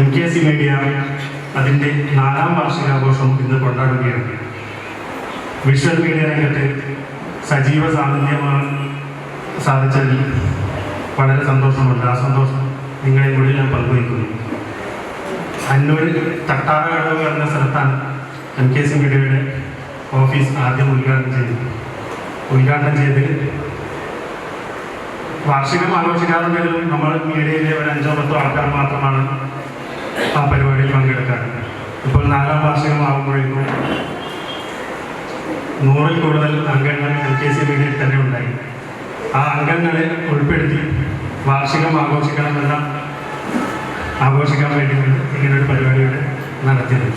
MKC media അതിൻ്റെ 4ാം വാർഷികാഘോഷം ഇന്ന് കൊണ്ടാടുകയാണ്. Visual media രംഗത്ത് സജീവ സാന്നിധ്യമാണ് സാധിച്ചതിൽ വളരെ സന്തോഷമുണ്ട്. ആ സന്തോഷം നിങ്ങളെ കൂടി ഞാൻ പങ്കുവയ്ക്കുന്നു. അന്നൂർ തട്ടാറകടവ് എന്ന സ്ഥലത്താണ് MKC മീഡിയയുടെ ഓഫീസ് ആദ്യം ഉദ്ഘാടനം ചെയ്ത് വാർഷികം ആഘോഷിക്കാറുണ്ടെങ്കിലും നമ്മൾ മീഡിയയിലെ ഒരു 5-10 ആൾക്കാർ മാത്രമാണ് ആ പരിപാടിയിൽ പങ്കെടുക്കാറ്. ഇപ്പോൾ 4ാം വാർഷികമാകുമ്പോഴേക്കും 100-ൽ കൂടുതൽ അംഗങ്ങൾ MKC മീഡിയയിൽ തന്നെ ഉണ്ടായി. ആ അംഗങ്ങളെ ഉൾപ്പെടുത്തി വാർഷികം ആഘോഷിക്കാൻ വേണ്ടി ഇങ്ങനൊരു പരിപാടിയുടെ നടത്തിയത്.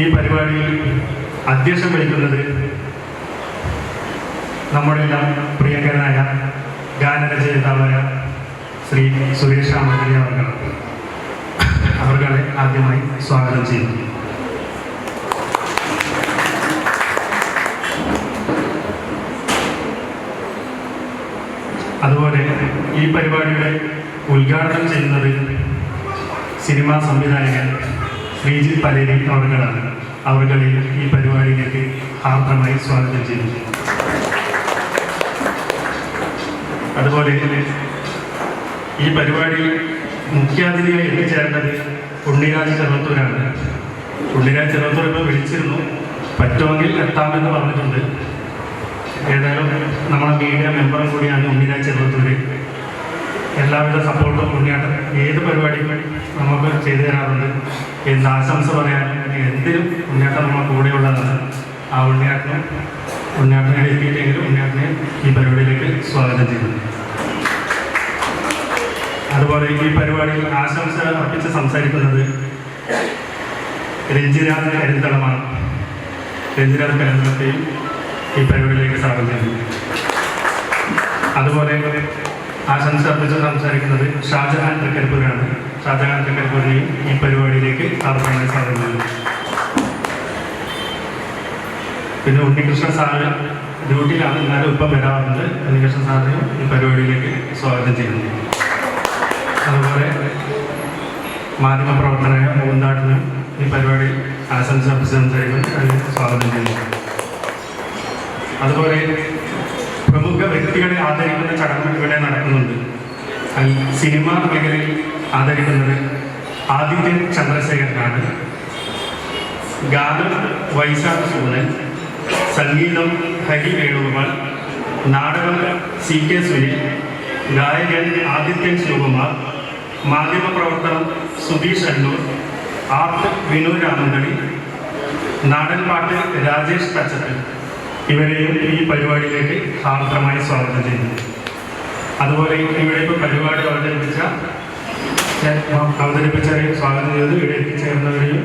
ഈ പരിപാടിയിൽ അധ്യക്ഷം വഹിക്കുന്നത് നമ്മുടെ എല്ലാം പ്രിയങ്കരനായ ഗാനരചയിതാവായ ശ്രീ സുരേഷ് രാമചന്ദ്രൻ അവർകളെ ആദ്യമായി സ്വാഗതം ചെയ്യുന്നു. അതുപോലെ ഈ പരിപാടിയുടെ ഉദ്ഘാടനം ചെയ്യുന്നത് സിനിമാ സംവിധായകൻ ശ്രീജിത്ത് പലേരി അവർകളാണ്. അവർകളെ ഈ പരിപാടിയിലേക്ക് ഹാർദമായി സ്വാഗതം ചെയ്യുന്നു. അതുപോലെ ഈ പരിപാടിയിൽ മുഖ്യാതിഥിയായി എത്തിച്ചേരേണ്ടത് ഉണ്ണിരാജ് ചെറുവത്തൂരാണ്. ഉണ്ണിരാജ് ചെറുവത്തൂർ ഇപ്പോൾ വിളിച്ചിരുന്നു, പറ്റുമെങ്കിൽ എത്താമെന്ന് പറഞ്ഞിട്ടുണ്ട്. ഏതായാലും നമ്മുടെ മീഡിയ മെമ്പറും കൂടിയാണ് ഉണ്ണിരാജ് ചെറുവത്തൂർ. എല്ലാവിധ സപ്പോർട്ടും ഉണ്ണിയാട്ടം ഏത് പരിപാടിയും നമുക്ക് ചെയ്തു തരാറുണ്ട്. എന്ത് ആശംസ പറയാനും എന്തിനും ഉണ്ണിയാട്ടം നമ്മളെ കൂടെയുള്ളതാണ്. ആ ഉണ്ണിയാട്ടനെ എത്തിയിട്ടെങ്കിലും ഉണ്ണിയാട്ടനെ ഈ പരിപാടിയിലേക്ക് സ്വാഗതം ചെയ്യുന്നു. അതുപോലെ ഈ പരിപാടിയിൽ ആശംസ അർപ്പിച്ച് സംസാരിക്കുന്നത് രഞ്ജിരാജ് കരിന്തളമാണ്. രഞ്ജിരാജ് കരിന്തളത്തെയും ഈ പരിപാടിയിലേക്ക് സ്വാഗതം ചെയ്യുന്നു. അതുപോലെ ആശംസ അർപ്പിച്ച് സംസാരിക്കുന്നത് ഷാജഹാൻ തൃക്കരിപ്പൂരാണ്. ഷാജഹാൻ തൃക്കരിപ്പൂരിനെയും ഈ പരിപാടിയിലേക്ക് ആർദ്രമായി സ്വാഗതം ചെയ്യുന്നു. പിന്നെ ഉണ്ണികൃഷ്ണൻ സാറ് ഡ്യൂട്ടിയിലാണ്, എന്നാലും ഇപ്പം വരാറുണ്ട്. ഉണ്ണികൃഷ്ണൻ സാറിനെയും ഈ പരിപാടിയിലേക്ക് സ്വാഗതം ചെയ്യുന്നു. അതുപോലെ മാധ്യമപ്രവർത്തകനായ മൂന്നാട്ടിനും ഈ പരിപാടി ആശംസ അർപ്പിച്ച് സംസാരിക്കുന്നത് സ്വാഗതം ചെയ്യുന്നു. അതുപോലെ പ്രമുഖ വ്യക്തികളെ ആദരിക്കുന്ന ചടങ്ങ് ഇവിടെ നടക്കുന്നുണ്ട്. സിനിമാ മേഖലയിൽ ആദരിക്കുന്നത് ആദിത്യൻ ചന്ദ്രശേഖരനാണ്. ഗാനം വൈശാഖ് സൂനൻ, സംഗീതം ഹരി വേണുഗോപാൽ, നാടകം CK സുനിൽ, ഗായകൻ ആദിത്യൻ ശിവകുമാർ, മാധ്യമപ്രവർത്തനം സുധീഷ് അന്നൂർ, ആർട്ട് വിനു രാമന്തളി, നാടൻപാട്ട് രാജേഷ് തച്ചത്തിൽ ഇവരെയും ഈ പരിപാടിയിലേക്ക് ഹാർദമായി സ്വാഗതം ചെയ്യുന്നു. അതുപോലെ ഇവിടെ ഇപ്പോൾ പരിപാടി അവതരിപ്പിച്ചവരെയും സ്വാഗതം ചെയ്ത് ഇവിടെ എത്തിച്ചേർന്നവരെയും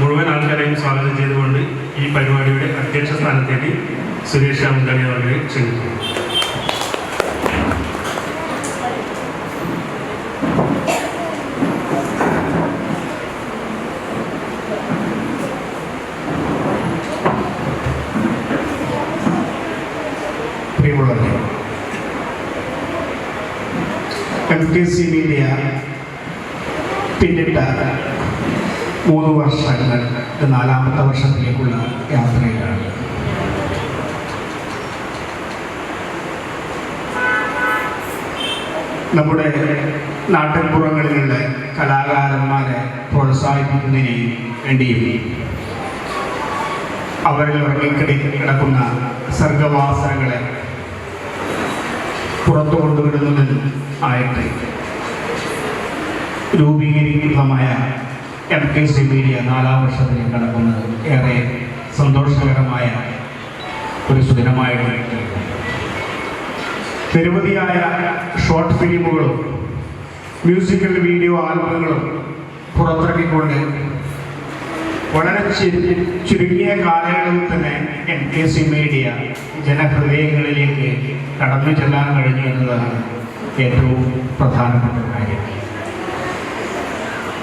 മുഴുവൻ ആൾക്കാരെയും സ്വാഗതം ചെയ്തുകൊണ്ട് ഈ പരിപാടിയുടെ അധ്യക്ഷ സ്ഥാനത്തേക്ക് സുരേഷ് രാമന്തളി അവരെ ക്ഷണിക്കുന്നു. MKC മീഡിയ പിന്നിട്ട 3 വർഷങ്ങൾ 4ാമത്തെ വർഷത്തിലേക്കുള്ള യാത്രയിലാണ്. നമ്മുടെ നാട്ടിൻപുറങ്ങളിലുള്ള കലാകാരന്മാരെ പ്രോത്സാഹിപ്പിക്കുന്നതിന് വേണ്ടിയും അവരിൽ ഉറങ്ങിക്കിടക്കുന്ന സർഗവാസനകളെ പുറത്തു കൊണ്ടുവിടുന്നതിനും ആയിട്ട് രൂപീകരിക്കുന്നതുമായ MKC മീഡിയ 4ാം വർഷത്തിലേക്ക് കടക്കുന്നത് ഏറെ സന്തോഷകരമായ ഒരു സുദിനമായിട്ട് നിരവധിയായ ഷോർട്ട് ഫിലിമുകളും മ്യൂസിക്കൽ വീഡിയോ ആൽബങ്ങളും പുറത്തിറക്കിക്കൊണ്ട് വളരെ ചുരുങ്ങിയ കാലയളവിൽ തന്നെ MKC മീഡിയ ജനഹൃദയങ്ങളിലേക്ക് കടന്നു ചെല്ലാൻ കഴിഞ്ഞു എന്നതാണ് ഏറ്റവും പ്രധാനപ്പെട്ട കാര്യം.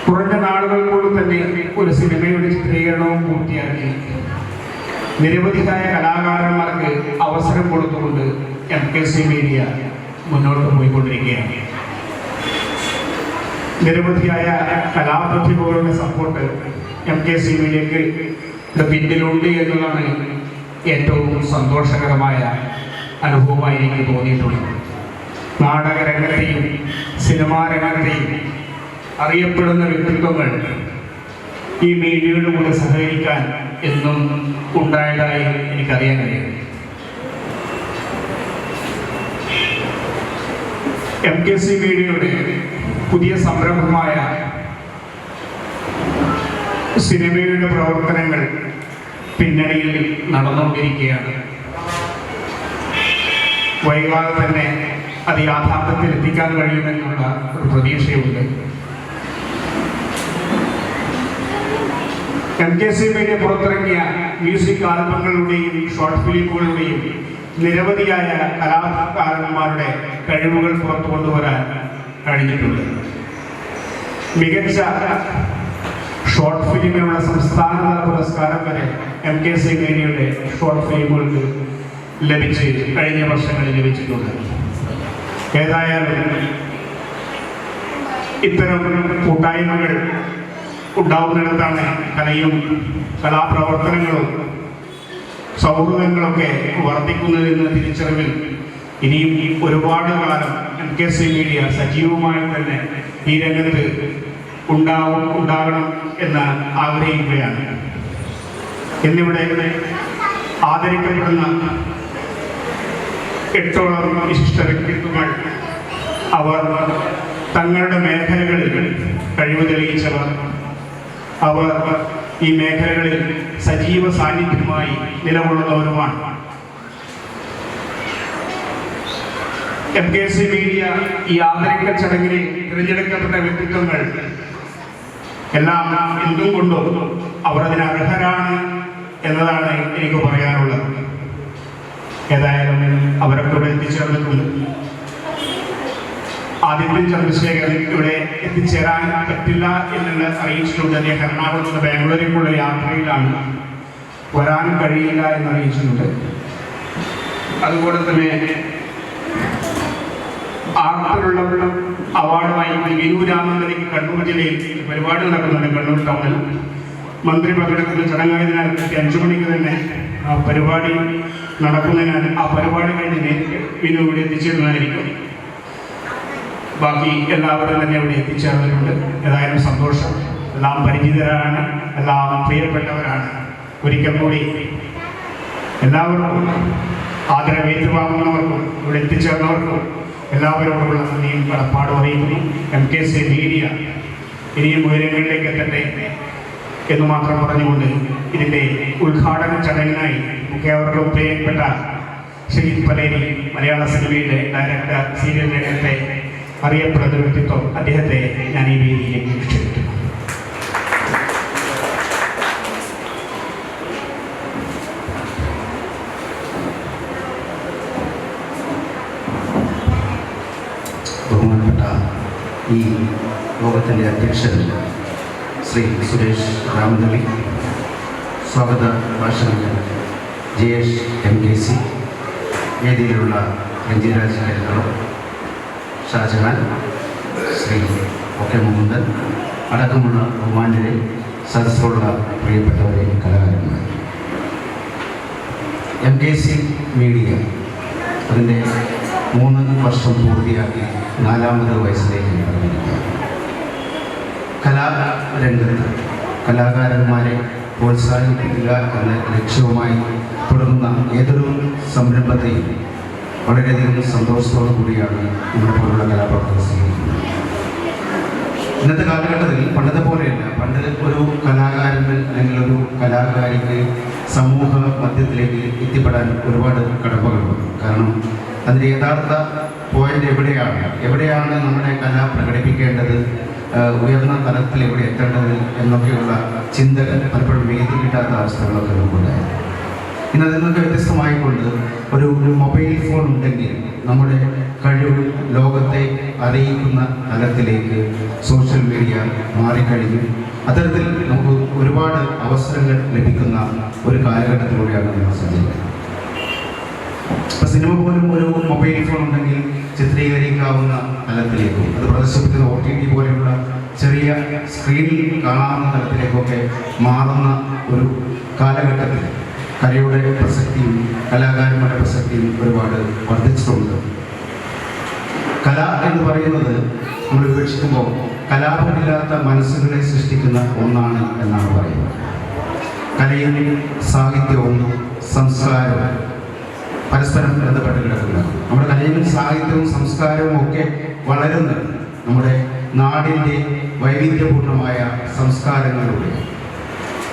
കുറഞ്ഞ നാളുകൾക്കുള്ളിൽ തന്നെ ഒരു സിനിമയുടെ ചിത്രീകരണവും പൂർത്തിയാക്കി നിരവധിയായ കലാകാരന്മാർക്ക് അവസരം കൊടുത്തുകൊണ്ട് MKC മീഡിയ മുന്നോട്ട് പോയിക്കൊണ്ടിരിക്കുകയാണ്. നിരവധിയായ കലാപ്രതിഭകളുടെ സപ്പോർട്ട് MKC മീഡിയക്ക് പിന്നിലുണ്ട് എന്നതാണ് ഏറ്റവും സന്തോഷകരമായ അനുഭവമായി എനിക്ക് തോന്നിയിട്ടുള്ളത്. നാടകരംഗത്തെയും സിനിമാ രംഗത്തെയും അറിയപ്പെടുന്ന വ്യക്തിത്വങ്ങൾ ഈ മീഡിയയുടെ കൂടെ സഹകരിക്കാൻ എന്നും ഉണ്ടായതായി എനിക്കറിയാൻ കഴിയും. MKC മീഡിയയുടെ പുതിയ സംരംഭമായ സിനിമയുടെ പ്രവർത്തനങ്ങൾ പിന്നണിയിൽ നടന്നുകൊണ്ടിരിക്കുകയാണ്. വൈകാതെ തന്നെ അത് യാഥാർത്ഥ്യത്തിൽ എത്തിക്കാൻ കഴിയുമെന്നുള്ള ഒരു പ്രതീക്ഷയുണ്ട്. MKC മീഡിയ പുറത്തിറങ്ങിയ മ്യൂസിക് ആൽബങ്ങളുടെയും ഷോർട്ട് ഫിലിമുകളുടെയും നിരവധിയായ കലാകാരന്മാരുടെ കഴിവുകൾ പുറത്തു കൊണ്ടുവരാൻ കഴിഞ്ഞിട്ടുണ്ട്. മികച്ച ഷോർട്ട് ഫിലിമിനുള്ള സംസ്ഥാനതല പുരസ്കാരം വരെ MKC മീഡിയയുടെ ഷോർട്ട് ഫിലിമുകൾക്ക് ലഭിച്ച് കഴിഞ്ഞ വർഷങ്ങളിൽ ലഭിച്ചിട്ടുണ്ട്. ഏതായാലും ഇത്തരം കൂട്ടായ്മകൾ ഉണ്ടാവുന്നിടത്താണ് കലയും കലാപ്രവർത്തനങ്ങളും സൗഹൃദങ്ങളൊക്കെ വർദ്ധിക്കുന്നതെന്ന തിരിച്ചറിവിൽ ഇനിയും ഒരുപാട് കാലം MKC മീഡിയ സജീവമായി തന്നെ ഈ രംഗത്ത് ഉണ്ടാകണം എന്ന് ആഗ്രഹിക്കുകയാണ്. എന്നിവിടെ ആദരിക്കപ്പെടുന്ന 8ഓളം വിശിഷ്ട വ്യക്തിത്വങ്ങൾ അവർ തങ്ങളുടെ മേഖലകളിൽ കഴിവ് തെളിയിച്ചവർ, അവർ ഈ മേഖലകളിൽ സജീവ സാന്നിധ്യമായി നിലകൊള്ളുന്നവരുമാണ്. MKC മീഡിയ ഈ ആദരിക്കൽ ചടങ്ങിൽ തിരഞ്ഞെടുക്കപ്പെട്ട വ്യക്തിത്വങ്ങൾ എല്ലാം എന്തും കൊണ്ടും അവർ അതിന് അർഹരാണ് എന്നതാണ് എനിക്ക് പറയാനുള്ളത്. ഏതായാലും അവരൊക്കെ ഇവിടെ എത്തിച്ചേർന്നിട്ടുണ്ട്. ആദിത്യൻ ചന്ദ്രശേഖരൻ ഇവിടെ എത്തിച്ചേരാൻ പറ്റില്ല എന്നുള്ള അറിയിച്ചിട്ടുണ്ട്. അദ്ദേഹം എറണാകുളത്ത് നിന്ന് ബാംഗ്ലൂരിലേക്കുള്ള യാത്രയിലാണ്, വരാൻ കഴിയില്ല എന്ന് അറിയിച്ചിട്ടുണ്ട്. അതുപോലെ തന്നെ ആർട്ടിലുള്ള അവാർഡുമായി വിനു രാമന്തരിക്ക് കണ്ണൂർ ജില്ലയിൽ പരിപാടി നടക്കുന്നുണ്ട്. കണ്ണൂർ ടൗണിൽ മന്ത്രി പങ്കെടുക്കുന്ന ചടങ്ങായതിനാൽ 5 മണിക്ക് തന്നെ ആ പരിപാടി നടക്കുന്നതിനാൽ ആ പരിപാടി കഴിഞ്ഞ് നേരിട്ട് വിനു ഇവിടെ എത്തിച്ചേരുന്നതായിരിക്കും. ബാക്കി എല്ലാവരും തന്നെ ഇവിടെ എത്തിച്ചേർന്നിട്ടുണ്ട്. ഏതായാലും സന്തോഷം. എല്ലാം പരിചിതരാണ്, എല്ലാം പ്രിയപ്പെട്ടവരാണ്. ഒരിക്കൽ കൂടി എല്ലാവർക്കും ആദരവേറ്റുവാങ്ങുന്നവർക്കും ഇവിടെ എത്തിച്ചേർന്നവർക്കും എല്ലാവരോടുള്ള നന്ദിയും കടപ്പാടും അറിയിക്കുന്നു. MKC മീഡിയ ഇനിയും ഉയരങ്ങളിലേക്ക് എത്തട്ടെ എന്ന് മാത്രം പറഞ്ഞുകൊണ്ട് ഇതിൻ്റെ ഉദ്ഘാടന ചടങ്ങിനായി മുഖ്യവർക്കും പ്രിയപ്പെട്ട ഷഹീദ് പലേരി, മലയാള സിനിമയുടെ ഡയറക്ടർ, സീരിയൽ രംഗത്തെ അറിയപ്പെടുന്ന വ്യക്തിത്വം, അദ്ദേഹത്തെ ഞാൻ ഈ വേദിയിലേക്ക് ക്ഷണിക്കുന്നു. ബഹുമാനപ്പെട്ട ഈ യോഗത്തിൻ്റെ അധ്യക്ഷൻ ശ്രീ സുരേഷ് രാമനളി, സ്വാഗത ഭാഷണങ്ങൾ JH MKC, വേദിയിലുള്ള Ranjiraj കരിക്കളം, Shah Jahan, Shri OK Mukundan അടക്കമുള്ള ബഹുമാന്യരെ, സദസ്സിലുള്ള പ്രിയപ്പെട്ടവരെ, കലാകാരന്മാർ. MKC മീഡിയ അതിൻ്റെ 3 വർഷം പൂർത്തിയാക്കി 4ാമത് വയസ്സിലേക്ക് കടന്നിരിക്കുകയാണ്. കലാരംഗത്ത് കലാകാരന്മാരെ പ്രോത്സാഹിപ്പിക്കുക എന്ന ലക്ഷ്യവുമായി തുടങ്ങുന്ന ഏതൊരു സംരംഭത്തെയും വളരെയധികം സന്തോഷത്തോടു കൂടിയാണ് നമ്മളെ പോലുള്ള കലാപ്രവർത്തകർ സ്വീകരിക്കുന്നത്. ഇന്നത്തെ കാലഘട്ടത്തിൽ പണ്ടത്തെ പോലെയല്ല. പണ്ട് ഒരു കലാകാരന് അല്ലെങ്കിൽ ഒരു കലാകാരിക്ക് സമൂഹ മധ്യത്തിലേക്ക് എത്തിപ്പെടാൻ ഒരുപാട് കടമ്പകളുണ്ട്. കാരണം അതിൻ്റെ യഥാർത്ഥ പോയിന്റ് എവിടെയാണ് നമ്മുടെ കല പ്രകടിപ്പിക്കേണ്ടത്, ഉയർന്ന തലത്തിൽ എവിടെ എത്തേണ്ടത് എന്നൊക്കെയുള്ള ചിന്തകൾ പലപ്പോഴും വേദി കിട്ടാത്ത അവസ്ഥകളൊക്കെ നമുക്കുണ്ടായിരുന്നു. ഇന്ന് അതിൽ നിന്നൊക്കെ വ്യത്യസ്തമായിക്കൊണ്ട് ഒരു മൊബൈൽ ഫോൺ ഉണ്ടെങ്കിൽ നമ്മുടെ കഴിവ് ലോകത്തെ അറിയിക്കുന്ന തലത്തിലേക്ക് സോഷ്യൽ മീഡിയ മാറിക്കഴിഞ്ഞു. അത്തരത്തിൽ നമുക്ക് ഒരുപാട് അവസരങ്ങൾ ലഭിക്കുന്ന ഒരു കാലഘട്ടത്തിലൂടെയാണ് നമ്മൾ സഞ്ചരിക്കുന്നത്. ഇപ്പം സിനിമ പോലും ഒരു മൊബൈൽ ഫോൺ ഉണ്ടെങ്കിൽ ചിത്രീകരിക്കാവുന്ന തലത്തിലേക്കും അത് പ്രദർശിപ്പിക്കുന്ന OTT പോലെയുള്ള ചെറിയ സ്ക്രീനിൽ കാണാവുന്ന തലത്തിലേക്കൊക്കെ മാറുന്ന ഒരു കാലഘട്ടത്തിൽ കലയുടെ പ്രസക്തിയും കലാകാരന്മാരുടെ പ്രസക്തിയും ഒരുപാട് വർദ്ധിച്ചിട്ടുണ്ട്. കല എന്ന് പറയുന്നത് നമ്മൾ വീക്ഷിക്കുമ്പോൾ കലാപമില്ലാത്ത മനസ്സുകളെ സൃഷ്ടിക്കുന്ന ഒന്നാണ് എന്നാണ് പറയുന്നത്. കലയും സാഹിത്യവും സംസ്കാരവും പരസ്പരം ബന്ധപ്പെട്ട് കിടക്കുക. നമ്മുടെ കലയും സാഹിത്യവും സംസ്കാരവും ഒക്കെ വളരുന്നത് നമ്മുടെ നാടിൻ്റെ വൈവിധ്യപൂർണമായ സംസ്കാരങ്ങളിലൂടെ.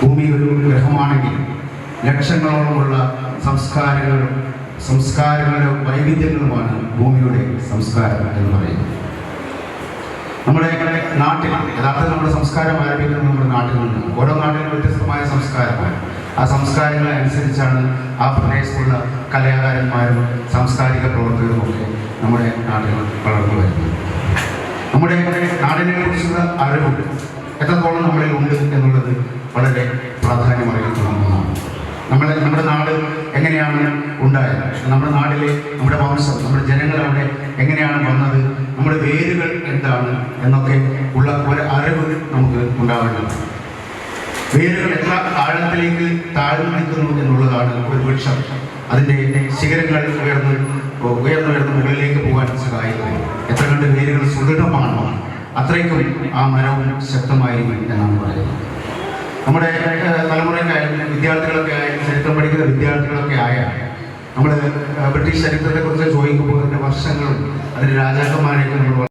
ഭൂമി ഒരു ഗ്രഹമാണെങ്കിൽ ലക്ഷങ്ങളോളമുള്ള സംസ്കാരങ്ങളുടെ വൈവിധ്യങ്ങളുമാണ് ഭൂമിയുടെ സംസ്കാരം എന്ന് പറയുന്നത്. നമ്മുടെ നാട്ടിൽ യഥാർത്ഥത്തിൽ നമ്മുടെ സംസ്കാരം ആരംഭിക്കുന്നത് നമ്മുടെ നാട്ടിൽ നിന്നാണ്. ഓരോ നാട്ടിലും വ്യത്യസ്തമായ സംസ്കാരമാണ്. ആ സംസ്കാരങ്ങളെ അനുസരിച്ചാണ് ആ പ്രദേശത്തുള്ള കലാകാരന്മാരും സാംസ്കാരിക പ്രവർത്തകരും ഒക്കെ നമ്മുടെ നാട്ടിൽ വളർന്നു വരുന്നത്. നമ്മുടെ നാടിനെ കുറിച്ചുള്ള അറിവ് എത്രത്തോളം നമ്മളിൽ ഉണ്ട് എന്നുള്ളത് വളരെ പ്രാധാന്യമറിയിക്കുന്ന ഒന്നാണ്. നമ്മുടെ നാട് എങ്ങനെയാണ് ഉണ്ടായത്, നമ്മുടെ നാട്ടിലെ നമ്മുടെ വംശം, നമ്മുടെ ജനങ്ങൾ അവിടെ എങ്ങനെയാണ് വന്നത്, നമ്മുടെ വേരുകൾ എന്താണ് എന്നൊക്കെ ഉള്ള ഒരു അറിവ് നമുക്ക് ഉണ്ടാവേണ്ടത്. വേരുകൾ എത്ര ആഴത്തിലേക്ക് താഴ്ന്നു നിൽക്കുന്നു എന്നുള്ളതാണ് ഒരു വൃക്ഷം അതിൻ്റെ ശിഖരങ്ങൾ ഉയർന്നു മുകളിലേക്ക് പോകാൻ സഹായിക്കുന്നത്. എത്ര കണ്ട് വേരുകൾ സുദൃഢമാണോ അത്രയ്ക്കും ആ മരവും ശക്തമായിരിക്കും എന്നാണ് പറയുന്നത്. നമ്മുടെ തലമുറയൊക്കെ ആയാലും വിദ്യാർത്ഥികളൊക്കെ ആയാലും ചരിത്രം പഠിക്കുന്ന വിദ്യാർത്ഥികളൊക്കെ ആയാലും നമ്മൾ ബ്രിട്ടീഷ് ചരിത്രത്തെക്കുറിച്ച് ചോദിക്കുമ്പോൾ അതിൻ്റെ വർഷങ്ങളും അതിൻ്റെ രാജാക്കന്മാരെയൊക്കെ നമ്മൾ